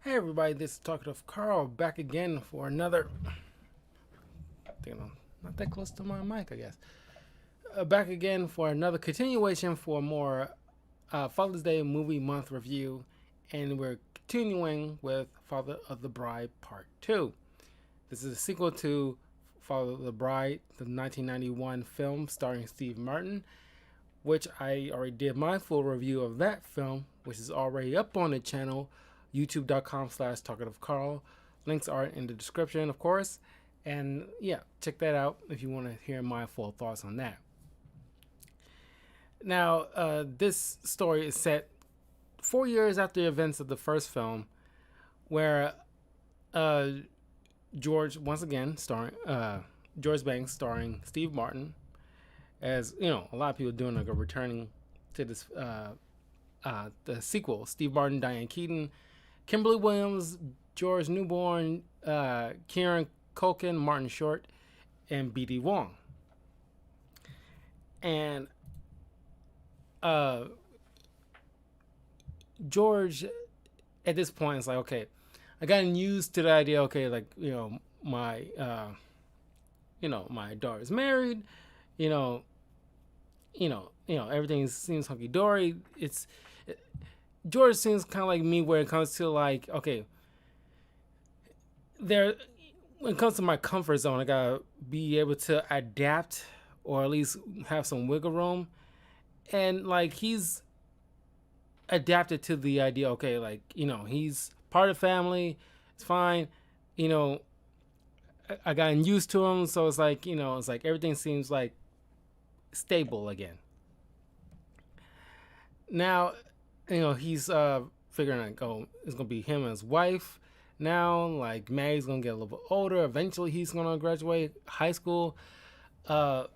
Hey everybody, this is Talkative Carl back again for another. I think I'm not that close to my mic, I guess. Back again for another continuation for more Father's Day movie month review, and we're continuing with Father of the Bride Part 2. This is a sequel to Father of the Bride, the 1991 film starring Steve Martin, which I already did my full review of that film, which is already up on the channel, youtube.com/talkativecarl. Links are in the description, of course. And yeah, check that out if you want to hear my full thoughts on that. Now, this story is set 4 years after the events of the first film, where uh, George, once again, starring George Banks, starring Steve Martin, as you know, a lot of people doing like a returning to this the sequel. Steve Martin, Diane Keaton, Kimberly Williams, George Newborn, Kieran Culkin, Martin Short, and B.D. Wong. And George, at this point, is like, okay, I gotten used to the idea. Okay, like my daughter's married. You know, everything seems hunky dory. George seems kind of like me where it comes to like, okay, there, when it comes to my comfort zone, I gotta be able to adapt or at least have some wiggle room, and like he's adapted to the idea. Okay, like he's part of the family. It's fine. You know, I gotten used to him, so it's like it's like everything seems like stable again. Now, he's figuring like, oh, it's gonna be him and his wife. Now, like Maggie's gonna get a little bit older. Eventually, he's gonna graduate high school. So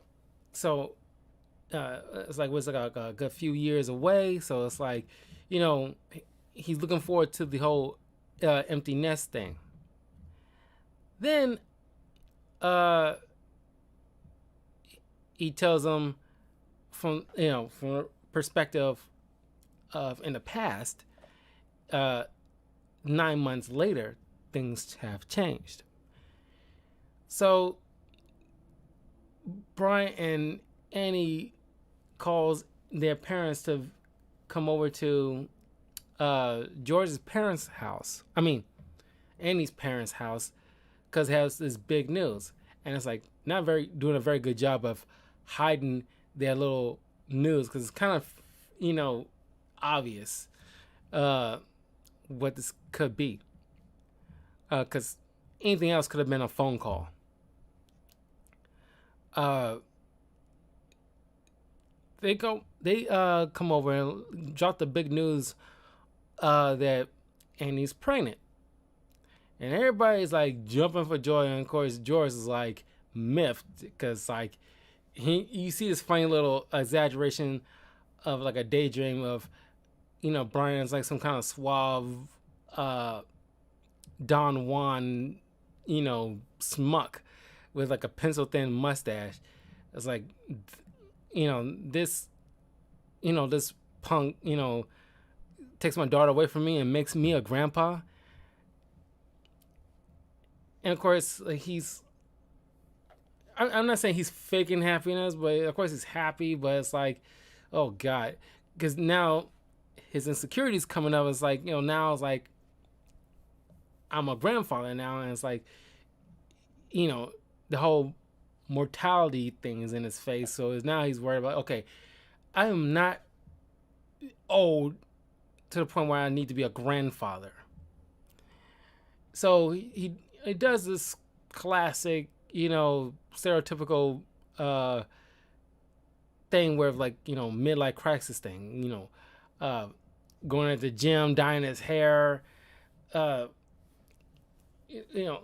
it's like what's like a good few years away. So it's like, he's looking forward to the whole empty nest thing. Then, he tells them from perspective of in the past, 9 months later, things have changed. So Brian and Annie calls their parents to come over to George's parents' house. I mean, Annie's parents' house, because it has this big news, and it's like not doing a very good job of hiding their little news because it's kind of obvious what this could be, because anything else could have been a phone call. They come over and drop the big news that Annie's pregnant, and everybody's like jumping for joy. And of course, George is like miffed because like you see this funny little exaggeration of like a daydream of Brian's like some kind of suave Don Juan smuck with like a pencil thin mustache. It's like this this punk takes my daughter away from me and makes me a grandpa. And of course, like I'm not saying he's faking happiness, but of course he's happy. But it's like, oh God, because now his insecurities coming up. It's like now it's like I'm a grandfather now, and it's like the whole mortality thing is in his face. So now he's worried about, okay, I am not old to the point where I need to be a grandfather. So he does this classic, stereotypical thing where like midlife crisis thing, going to the gym, dyeing his hair,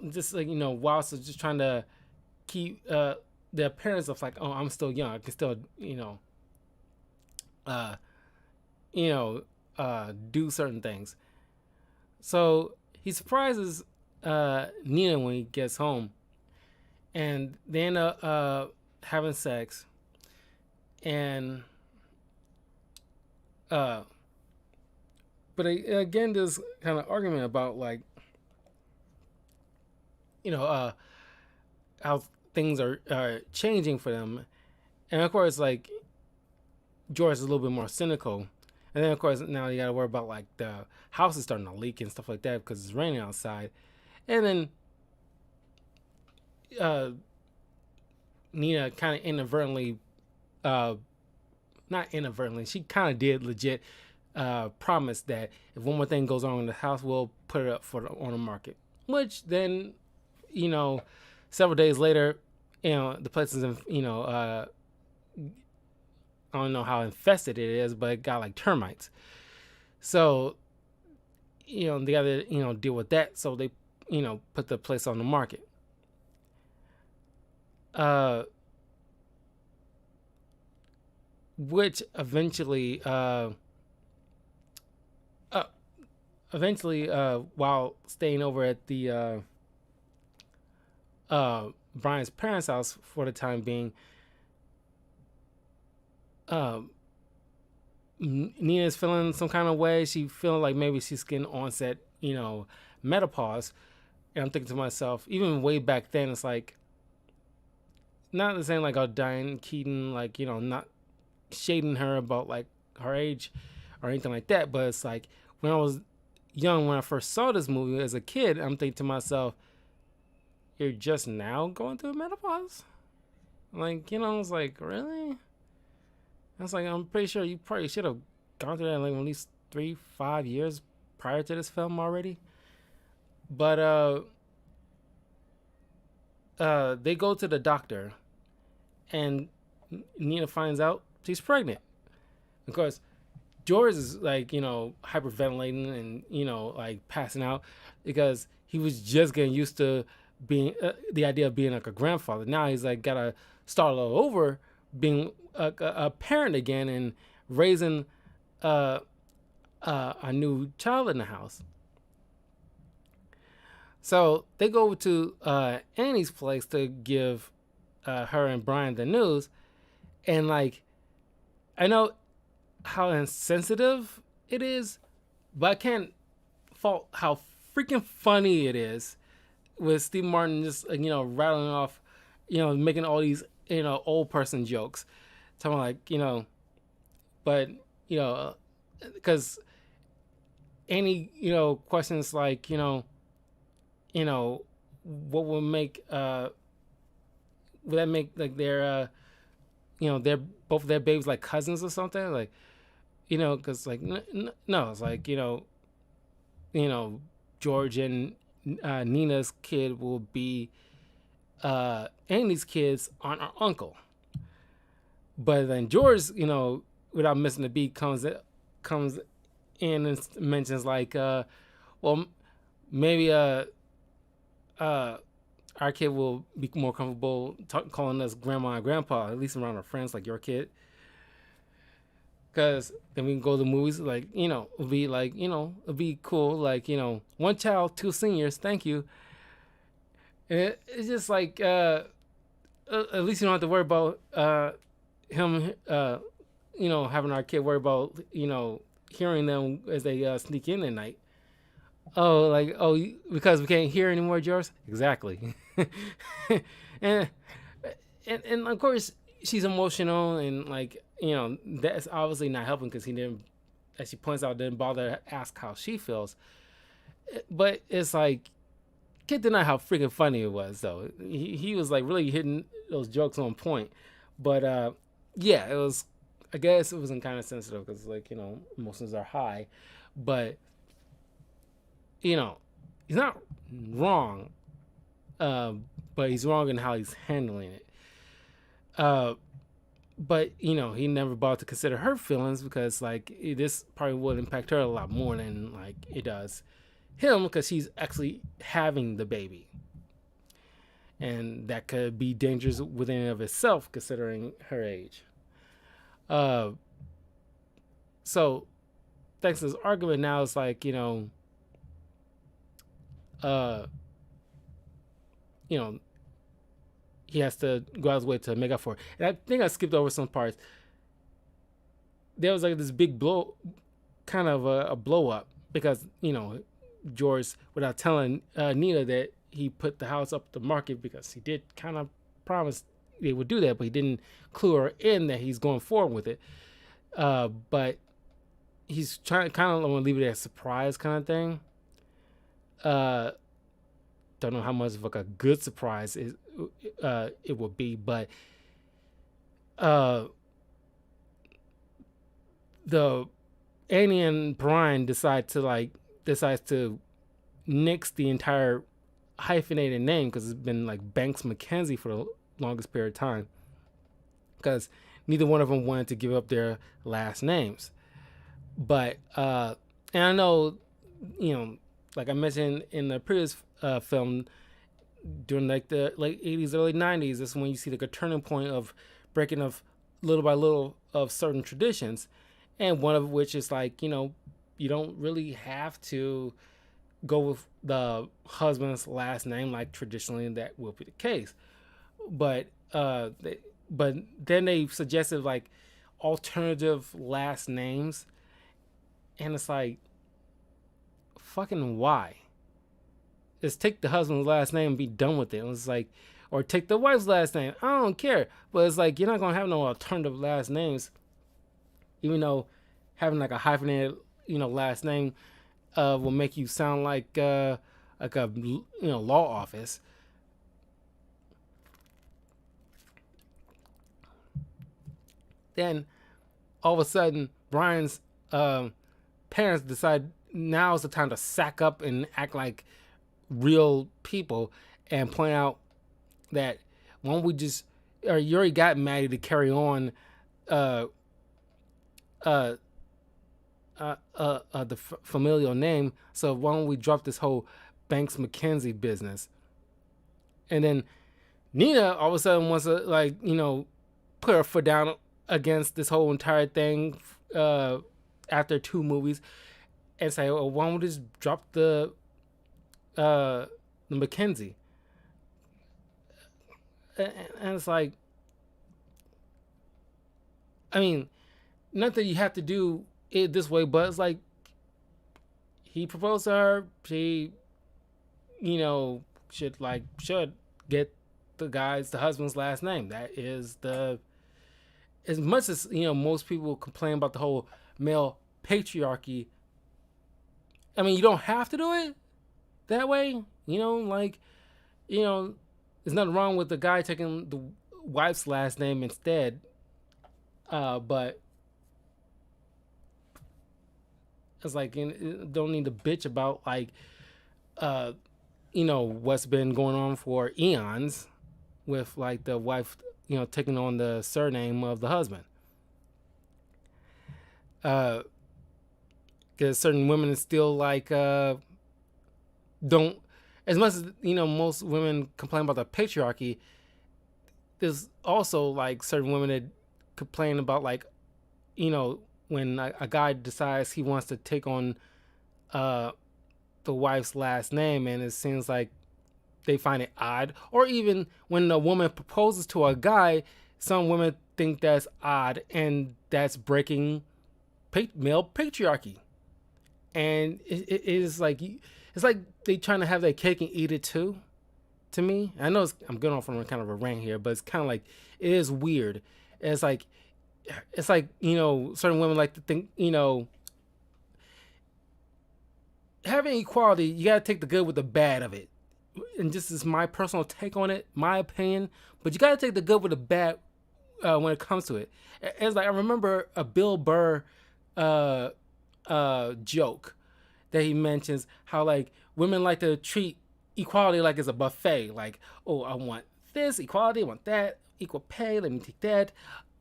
just like whilst just trying to keep the appearance of like, oh, I'm still young, I can still do certain things. So he surprises Nina when he gets home, and they end up having sex, and But again, this kind of argument about like, you know, how things are changing for them, and of course, like George is a little bit more cynical, and then of course now you got to worry about like the house is starting to leak and stuff like that because it's raining outside, and then uh, Nina kind of inadvertently, not inadvertently, she kind of did legit promise that if one more thing goes on in the house, we'll put it up on the market. Which then, you know, several days later, you know, the place is, you know, I don't know how infested it is, but it got like termites. So, you know, they got to, you know, deal with that. So they, you know, put the place on the market. Which eventually, while staying over at the Brian's parents' house for the time being, Nina's feeling some kind of way. She feeling like maybe she's getting onset, you know, menopause. And I'm thinking to myself, even way back then, it's like, not the same like, oh, Diane Keaton, like, you know, not shading her about like her age or anything like that. But it's like, when I was young, when I first saw this movie as a kid, I'm thinking to myself, you're just now going through menopause? Like, you know, I was like, really? I was like, I'm pretty sure you probably should have gone through that like at least 3-5 years prior to this film already. But they go to the doctor, and Nina finds out she's pregnant. Of course, George is like, you know, hyperventilating and, you know, like passing out because he was just getting used to being the idea of being like a grandfather. Now he's like got to start all over being a parent again and raising a new child in the house. So they go to Annie's place to give her and Brian the news, and like, I know how insensitive it is, but I can't fault how freaking funny it is with Steve Martin just, you know, rattling off, you know, making all these, you know, old person jokes, talking like, you know, but, you know, because any, you know, questions like, you know, what would make would that make like their you know, they're both their babies like cousins or something, like, you know, because like no, it's like, you know, George and Nina's kid will be Annie's kids on our uncle. But then George, you know, without missing a beat, comes in and mentions like, well, maybe our kid will be more comfortable calling us grandma and grandpa, at least around our friends, like your kid. Because then we can go to the movies, like, you know, it'll be like, you know, it'll be cool, like, you know, one child, two seniors, thank you. And it's just like, at least you don't have to worry about him, you know, having our kid worry about, you know, hearing them as they sneak in at night. Oh, like, oh, because we can't hear anymore, George? Exactly. and, and of course, she's emotional, and like, you know, that's obviously not helping because he didn't, as she points out, didn't bother to ask how she feels. But it's like, can't deny how freaking funny it was, though. He was like really hitting those jokes on point. But yeah, it was, I guess it wasn't kind of sensitive because, like, you know, emotions are high. But, you know, he's not wrong, but he's wrong in how he's handling it. But, you know, he never bothered to consider her feelings because, like, this probably would impact her a lot more than, like, it does him because she's actually having the baby. And that could be dangerous within and of itself considering her age. So, thanks to this argument now, it's like, you know, he has to go out his way to make up for it. And I think I skipped over some parts. There was like this big blow, kind of a blow up because George, without telling Nina that he put the house up the market, because he did kind of promise they would do that, but he didn't clue her in that he's going forward with it. But he's trying kind of want to leave it as a surprise kind of thing. Don't know how much of like a good surprise it will be, but the Annie and Brian decides to nix the entire hyphenated name, because it's been like Banks McKenzie for the longest period of time, because neither one of them wanted to give up their last names. But and I know, like I mentioned in the previous film, during like the late 80s, early 90s, that's when you see like a turning point of breaking of little by little of certain traditions, and one of which is like, you don't really have to go with the husband's last name like traditionally that will be the case. But then they suggested like alternative last names, and it's like, fucking why? Just take the husband's last name and be done with it. And it's like, or take the wife's last name. I don't care. But it's like, you're not gonna have no alternative last names, even though having like a hyphenated, last name will make you sound like a law office. Then all of a sudden, Brian's parents decide now's the time to sack up and act like real people and point out that why don't we just, or you already got Maddie to carry on the familial name, so why don't we drop this whole Banks McKenzie business? And then Nina all of a sudden wants to put her foot down against this whole entire thing after 2 movies, and say, oh, why don't we just drop the McKenzie? And it's like, I mean, not that you have to do it this way, but it's like, he proposed to her, she should get the husband's last name. That is as much as most people complain about the whole male patriarchy. I mean, you don't have to do it that way. There's nothing wrong with the guy taking the wife's last name instead. But it's like, don't need to bitch about what's been going on for eons with like the wife, taking on the surname of the husband. Because certain women still like don't, as much as most women complain about the patriarchy, there's also like certain women that complain about when a guy decides he wants to take on the wife's last name, and it seems like they find it odd. Or even when a woman proposes to a guy, some women think that's odd, and that's breaking male patriarchy. And it is like, it's like they trying to have that cake and eat it too. To me, I know I'm going off on kind of a rant here, but it's kind of like, it is weird. It's like certain women like to think, having equality, you gotta take the good with the bad of it. And just is my personal take on it, my opinion. But you gotta take the good with the bad when it comes to it. It's like, I remember a Bill Burr joke that he mentions how like women like to treat equality like it's a buffet. Like, oh, I want this equality, I want that, equal pay, let me take that.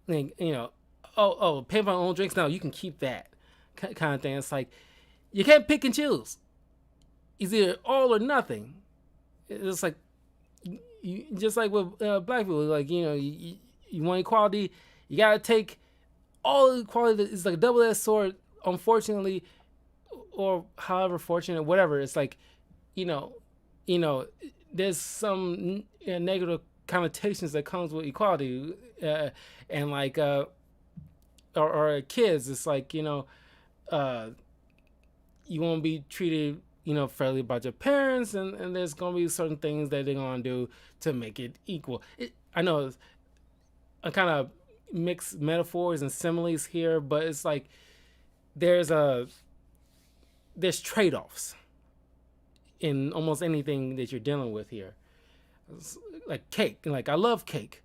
And, pay for my own drinks, now you can keep that kind of thing. It's like, you can't pick and choose. It's either all or nothing. It's like, just like with black people, like, you want equality, you gotta take all equality. It's like a double-edged sword, unfortunately, or however fortunate, whatever. It's like, there's some negative connotations that comes with equality, and like, or kids. It's like, you won't be treated, fairly by your parents, and there's gonna be certain things that they're gonna do to make it equal. I know I kind of mix metaphors and similes here, but it's like there's a there's trade-offs in almost anything that you're dealing with here. It's like cake, like I love cake,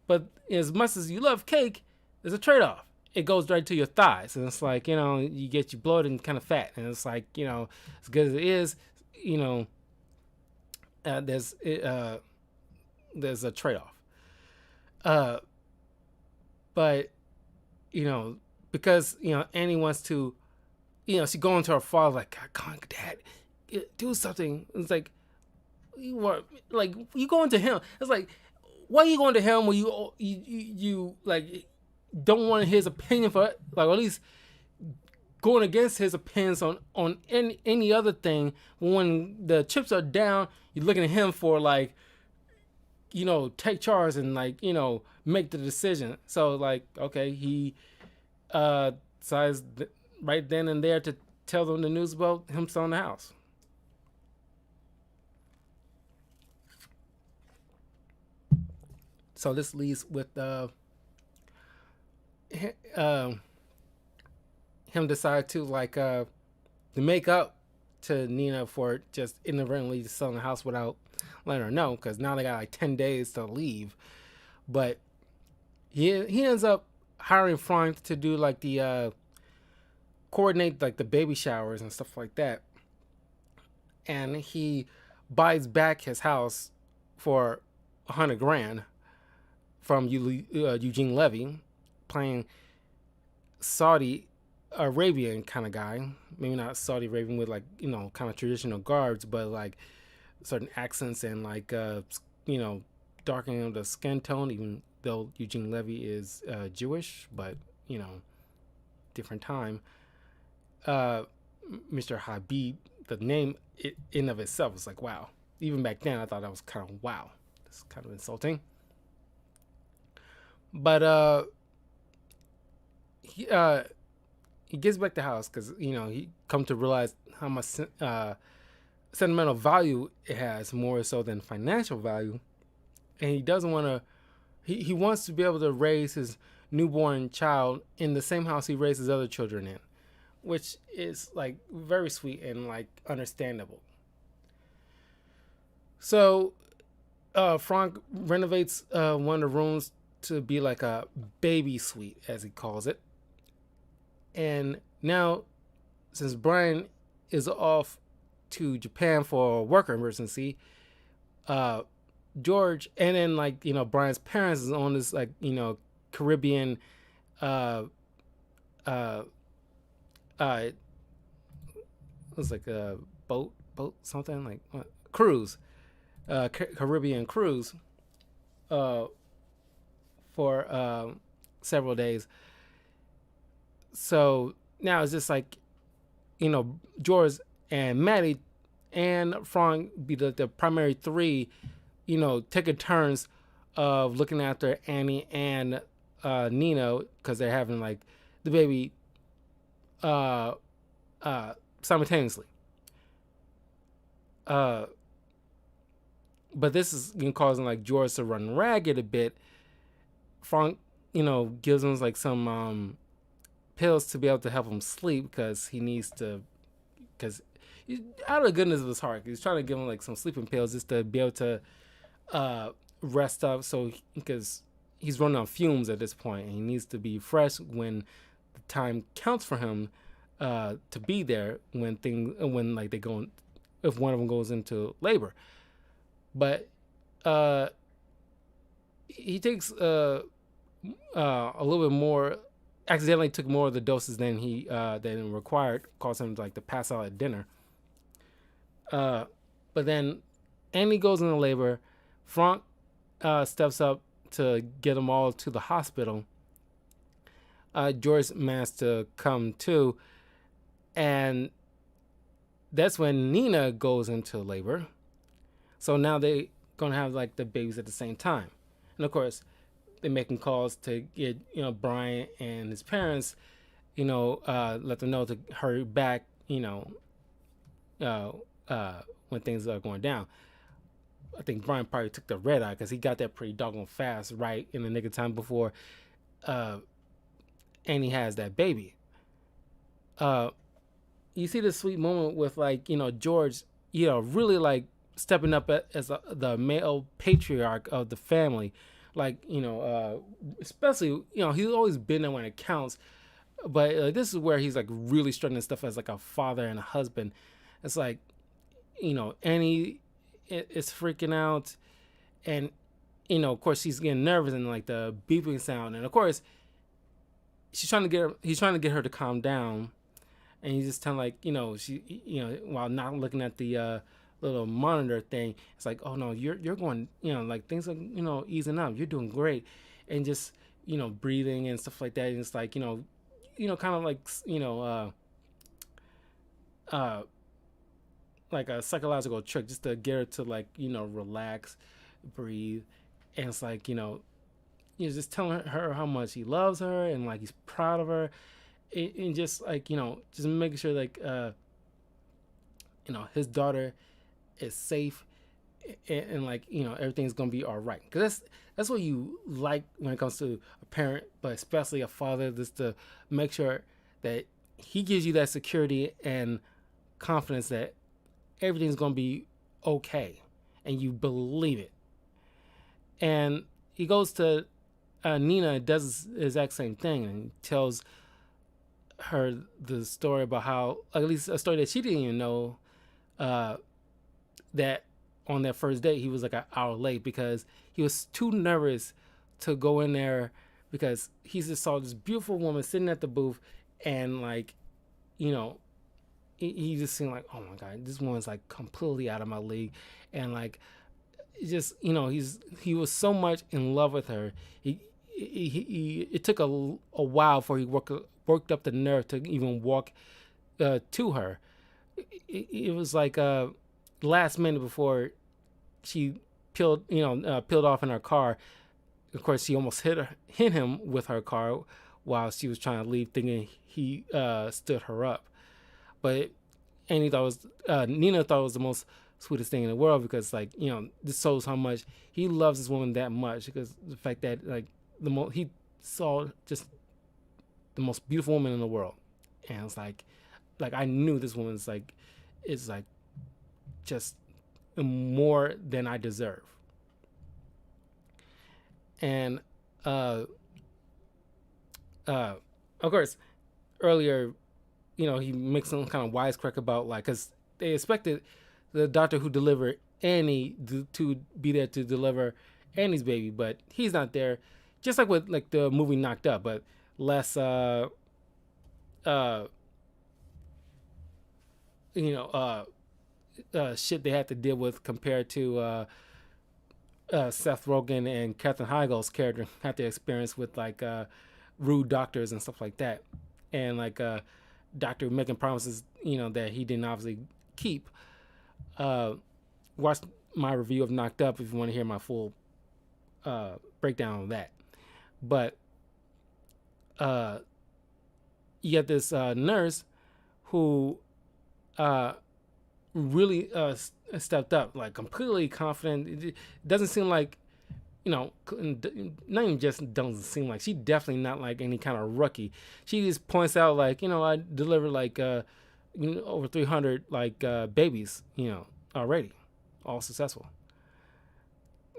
but as much as you love cake, there's a trade-off. It goes right to your thighs, and it's like, you get you bloated and kind of fat, and it's like, as good as it is, you know there's a trade-off. uh but because Annie wants to, she going to her father like, come on, Dad, do something. It's like, you going to him. It's like, why are you going to him when you like don't want his opinion for, like, or at least going against his opinions on any other thing. When the chips are down, you're looking at him for, like, take charge and, like, make the decision. So, like, okay, he decides right then and there to tell them the news about him selling the house. So this leads with him decide to, like, to make up to Nina for just inadvertently selling the house without letting her know, because now they got like 10 days to leave. But he ends up hiring Frank to do, like, the coordinate, like, the baby showers and stuff like that. And he buys back his house for $100,000 from Eugene Levy, playing Saudi Arabian kind of guy. Maybe not Saudi Arabian with, like, kind of traditional garbs, but, like, certain accents and, like, darkening of the skin tone, even though Eugene Levy is Jewish, but, different time. Mr. Habib, the name in of itself was like, wow. Even back then, I thought that was kind of wow. It's kind of insulting. But he gets back the house because he come to realize how much sentimental value it has, more so than financial value, and he doesn't want to. He wants to be able to raise his newborn child in the same house he raised his other children in, which is, like, very sweet and, like, understandable. So Frank renovates one of the rooms to be like a baby suite, as he calls it. And now, since Brian is off to Japan for a work emergency, George, and then, like, Brian's parents is on this, like, Caribbean it was like a boat something, like, what? Cruise, Caribbean cruise, for several days. So now it's just like, George and Maddie and Frank be the primary three, taking turns of looking after Annie and Nino, because they're having, like, the baby simultaneously. But this is causing, like, George to run ragged a bit. Frank, gives him, like, some pills to be able to help him sleep, because he needs to, because out of the goodness of his heart, he's trying to give him, like, some sleeping pills just to be able to rest up. So because he's running on fumes at this point, and he needs to be fresh when the time counts for him to be there when like they go, if one of them goes into labor. But he takes a little bit more, accidentally took more of the doses than he than required, caused him, like, to pass out at dinner. But then Annie goes into labor. Frank steps up to get them all to the hospital. George managed to come too, and that's when Nina goes into labor. So now they gonna have, like, the babies at the same time, and of course they're making calls to get Brian and his parents, let them know to hurry back you know, uh, when things are going down. I think Brian probably took the red eye because he got that pretty doggone fast, right in the nick of time before uh, Annie has that baby. Uh, you see this sweet moment with like George, really like stepping up as the male patriarch of the family, like especially he's always been there when it counts, but this is where he's like really struggling stuff as like a father and a husband. It's like Annie is freaking out, and of course she's getting nervous and like the beeping sound, and of course he's trying to get her to calm down, and he's just telling like she while not looking at the little monitor thing, it's like, oh no, you're going, like things are easing up, you're doing great, and just breathing and stuff like that, and it's like kind of like uh like a psychological trick just to get her to like relax, breathe, and it's like just telling her how much he loves her and like he's proud of her, and just like just making sure like his daughter is safe, and like everything's gonna be all right, because that's what you like when it comes to a parent, but especially a father, just to make sure that he gives you that security and confidence that everything's gonna be okay, and you believe it. And he goes to Nina and does the exact same thing, and tells her the story about how, at least a story that she didn't even know, that on that first date he was like an hour late because he was too nervous to go in there, because he just saw this beautiful woman sitting at the booth, and like he just seemed like, oh my god, this woman's like completely out of my league, and like just he was so much in love with her. It took a while before he worked up the nerve to even walk to her. It was like last minute before she peeled off in her car. Of course, she almost hit him with her car while she was trying to leave, thinking he stood her up. But Nina thought it was the most sweetest thing in the world, because like this shows how much he loves this woman that much, because the fact that like he saw just the most beautiful woman in the world, and it's like I knew this woman's like is like just more than I deserve. And of course earlier he makes some kind of wisecrack about like, because they expected the doctor who delivered Annie to be there to deliver Annie's baby, but he's not there, just like with like the movie Knocked Up, but less shit they had to deal with compared to Seth Rogen and Katherine Heigl's character had to experience with like rude doctors and stuff like that, and like doctor making promises that he didn't obviously keep. Watch my review of Knocked Up if you want to hear my full breakdown of that. But you get this nurse who really stepped up, like completely confident. It doesn't seem like, not even just doesn't seem like, she definitely not like any kind of rookie. She just points out like, I delivered like over 300 like babies, already, all successful.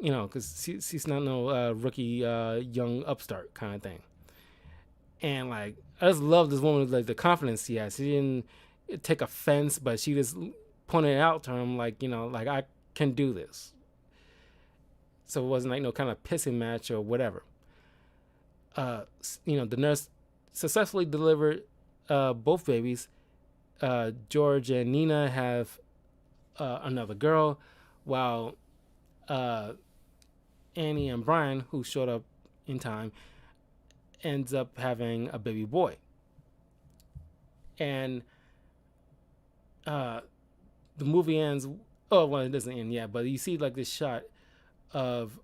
Because she's not no rookie young upstart kind of thing. And like, I just love this woman, like the confidence she has. She didn't take offense, but she just pointed it out to him, like like, I can do this. So it wasn't like no kind of pissing match or whatever. The nurse successfully delivered both babies. George and Nina have another girl, while Annie and Brian, who showed up in time, ends up having a baby boy. And the movie ends. Oh, well, it doesn't end yet, but you see like this shot of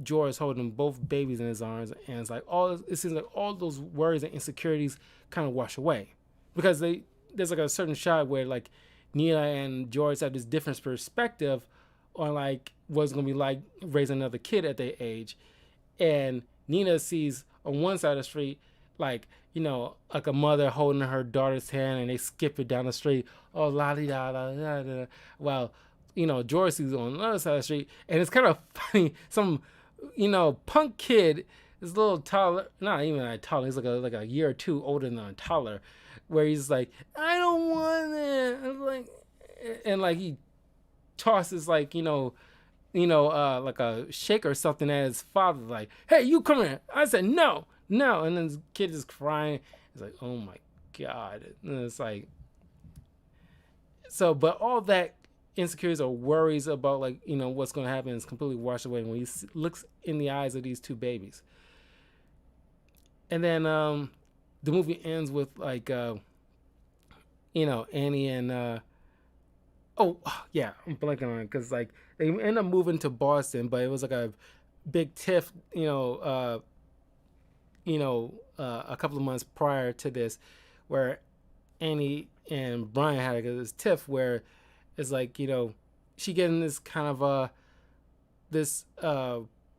George holding both babies in his arms, and it's like it seems like all those worries and insecurities kind of wash away, because they there's like a certain shot where like Nina and George have this different perspective on like what's gonna be like raising another kid at their age, and Nina sees on one side of the street like like a mother holding her daughter's hand and they skip it down the street, oh la di da da da da. Well, George sees on the other side of the street, and it's kind of funny. Some punk kid is a little taller, not even that taller. He's like a year or two older than a taller, where he's like, I don't want it. I'm like, and like he tosses like like a shake or something at his father, like, hey, you come here. I said no, no, and then the kid is crying. It's like, oh my god, and it's like, so, but all that insecurities or worries about like what's going to happen is completely washed away when he looks in the eyes of these two babies. And then the movie ends with like Annie and oh yeah, I'm blanking on it because like they end up moving to Boston, but it was like a big tiff a couple of months prior to this, where Annie and Brian had this tiff where it's like she getting this kind of this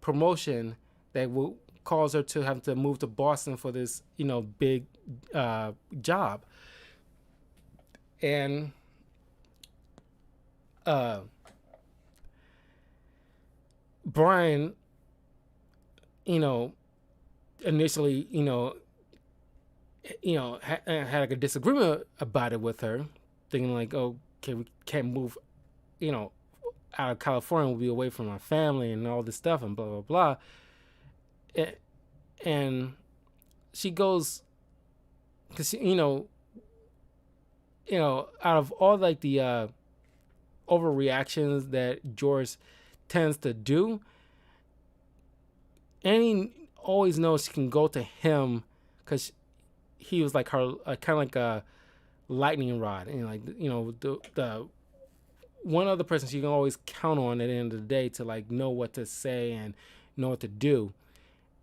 promotion that will cause her to have to move to Boston for this big job, and Brian initially had like a disagreement about it with her, thinking like, oh, okay, we can't move out of California, we'll be away from our family and all this stuff and blah blah blah. And she goes, because out of all like the overreactions that George tends to do, Annie always knows she can go to him because he was like her kind of like a lightning rod, and like the one other person she can always count on at the end of the day to like know what to say and know what to do.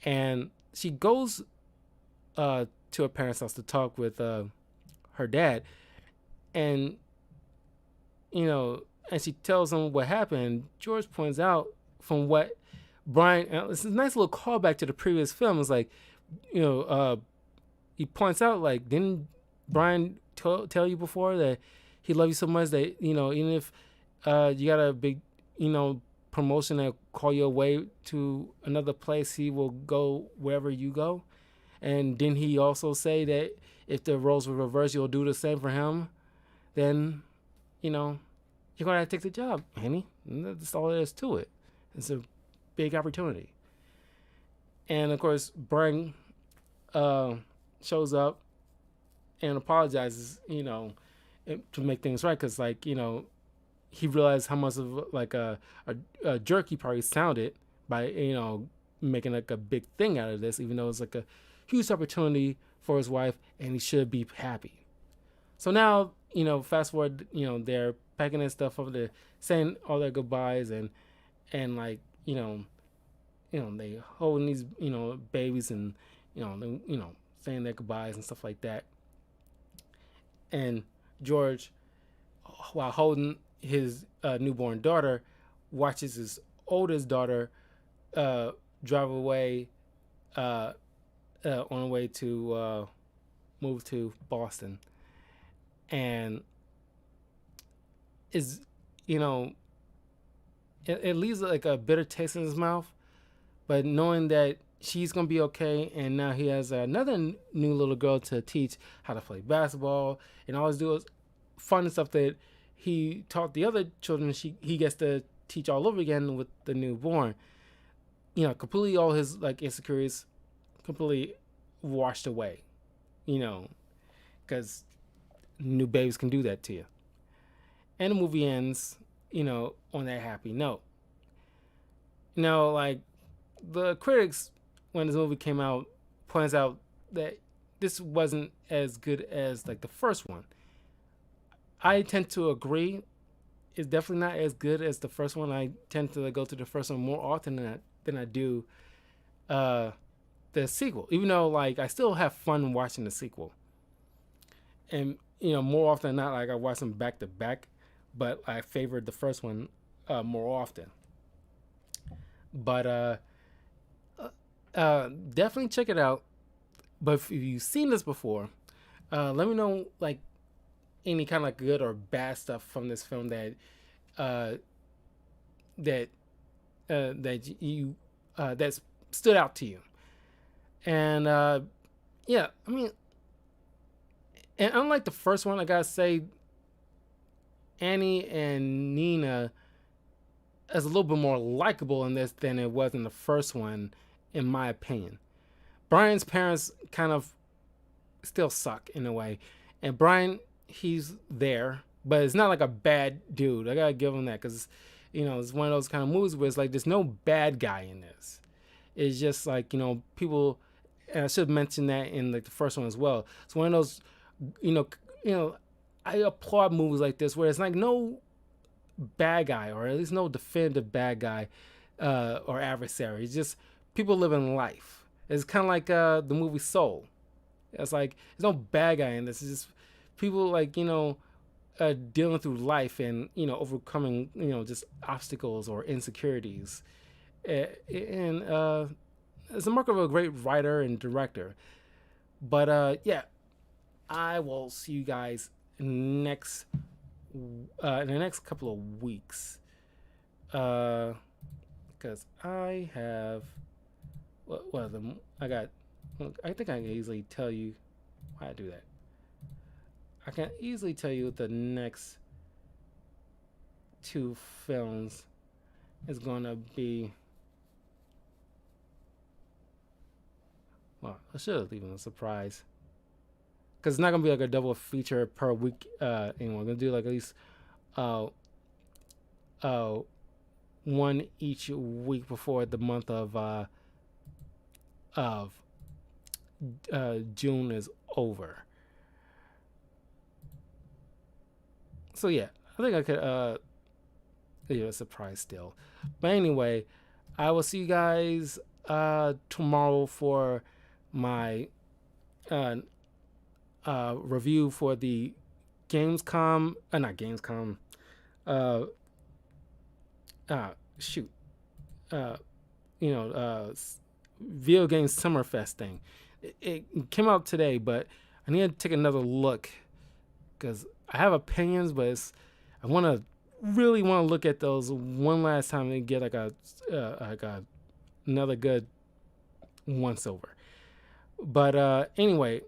And she goes to her parents' house to talk with her dad, and and she tells him what happened. George points out from what Brian, it's a nice little callback to the previous film. It's like he points out like, didn't Brian tell you before that he loved you so much that even if you got a big promotion that call you away to another place, he will go wherever you go? And didn't he also say that if the roles were reversed, you'll do the same for him? Then you're gonna have to take the job, Annie. That's all there is to it. It's a big opportunity. And of course Brian shows up and apologizes to make things right, because like he realized how much of like a jerk he probably sounded by making like a big thing out of this, even though it's like a huge opportunity for his wife and he should be happy. So now fast forward, they're packing their stuff over there, saying all their goodbyes, and like they holding these babies, and saying their goodbyes and stuff like that. And George, while holding his newborn daughter, watches his oldest daughter drive away on the way to move to Boston, and is it leaves like a bitter taste in his mouth, but knowing that she's gonna be okay, and now he has another new little girl to teach how to play basketball and all this do is fun stuff that he taught the other children. He gets to teach all over again with the newborn. Completely all his like insecurities completely washed away. Because new babies can do that to you. And the movie ends, on that happy note. Like the critics, when this movie came out, points out that this wasn't as good as like the first one. I tend to agree. It's definitely not as good as the first one. I tend to go to the first one more often than I do the sequel. Even though like I still have fun watching the sequel. And more often than not, like I watch them back to back, but I favored the first one more often. But definitely check it out. But if you've seen this before, let me know like any kind of like good or bad stuff from this film uh, that that you that's stood out to you. And yeah, I mean, and unlike the first one, I gotta say, Annie and Nina is a little bit more likable in this than it was in the first one, in my opinion. Brian's parents kind of still suck in a way, and Brian, he's there, but it's not like a bad dude. I gotta give him that because it's one of those kind of movies where it's like there's no bad guy in this. It's just like people, and I should have mentioned that in like the first one as well. It's one of those, you know, you know, I applaud movies like this where it's like no bad guy, or at least no definitive bad guy or adversary. It's just people living life. It's kind of like the movie Soul. It's like there's no bad guy in this. It's just people like dealing through life and overcoming just obstacles or insecurities. And it's a mark of a great writer and director. But yeah, I will see you guys next in the next couple of weeks. Because I have I got. I think I can easily tell you why I do that. I can easily tell you the next two films is gonna be. Well, I should have leave a surprise. Because it's not gonna be like a double feature per week anymore. I'm gonna do like at least one each week before the month of June is over. So yeah, I think I could a surprise still. But anyway, I will see you guys tomorrow for my review for the Gamescom, not Gamescom, shoot, Video Game Summerfest thing. It came out today, but I need to take another look because I have opinions, but I really want to look at those one last time and get like another good once over. But anyway,